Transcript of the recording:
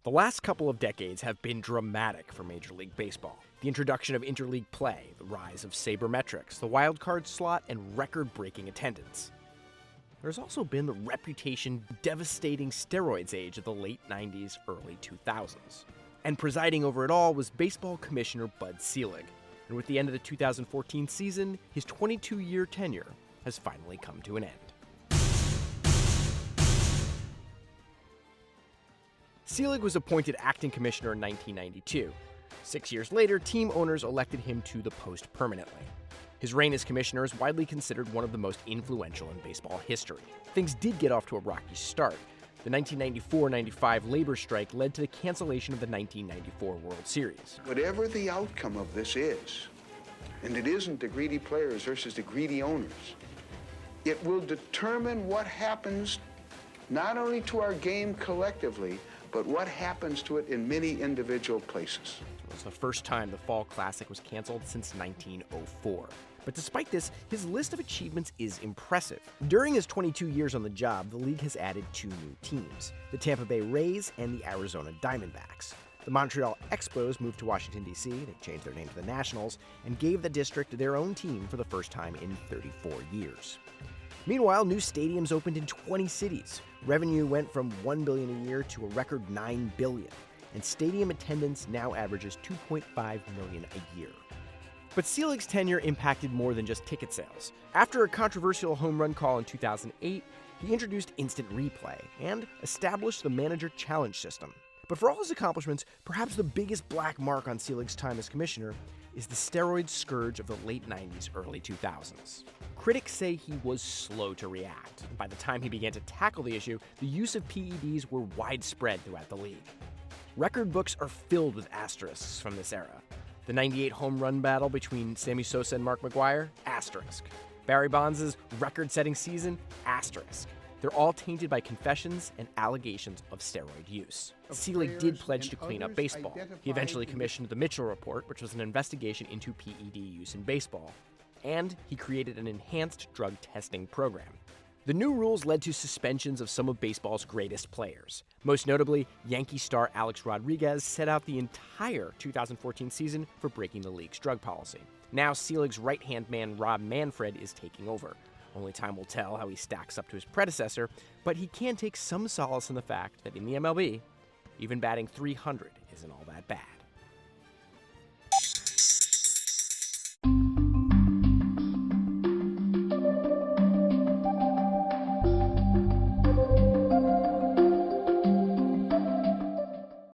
The last couple of decades have been dramatic for Major League Baseball. The introduction of interleague play, the rise of sabermetrics, the wild card slot, and record-breaking attendance. There's also been the reputation-devastating steroids age of the late 90s, early 2000s. And presiding over it all was Baseball Commissioner Bud Selig. And with the end of the 2014 season, his 22-year tenure has finally come to an end. Selig was appointed acting commissioner in 1992. 6 years later, team owners elected him to the post permanently. His reign as commissioner is widely considered one of the most influential in baseball history. Things did get off to a rocky start. The 1994-95 labor strike led to the cancellation of the 1994 World Series. Whatever the outcome of this is, and it isn't the greedy players versus the greedy owners, it will determine what happens not only to our game collectively, but what happens to it in many individual places. It was the first time the Fall Classic was canceled since 1904. But despite this, his list of achievements is impressive. During his 22 years on the job, the league has added 2 new teams, the Tampa Bay Rays and the Arizona Diamondbacks. The Montreal Expos moved to Washington, D.C., they changed their name to the Nationals, and gave the district their own team for the first time in 34 years. Meanwhile, new stadiums opened in 20 cities. Revenue went from $1 billion a year to a record $9 billion, and stadium attendance now averages 2.5 million a year. But Selig's tenure impacted more than just ticket sales. After a controversial home run call in 2008, he introduced instant replay and established the manager challenge system. But for all his accomplishments, perhaps the biggest black mark on Selig's time as commissioner is the steroid scourge of the late 90s, early 2000s. Critics say he was slow to react. By the time he began to tackle the issue, the use of PEDs were widespread throughout the league. Record books are filled with asterisks from this era. The 98 home run battle between Sammy Sosa and Mark McGwire? Asterisk. Barry Bonds' record-setting season? Asterisk. They're all tainted by confessions and allegations of steroid use. Selig did pledge to clean up baseball. He eventually commissioned the Mitchell Report, which was an investigation into PED use in baseball. And he created an enhanced drug testing program. The new rules led to suspensions of some of baseball's greatest players. Most notably, Yankee star Alex Rodriguez set out the entire 2014 season for breaking the league's drug policy. Now Selig's right-hand man Rob Manfred is taking over. Only time will tell how he stacks up to his predecessor, but he can take some solace in the fact that in the MLB, even batting .300 isn't all that bad.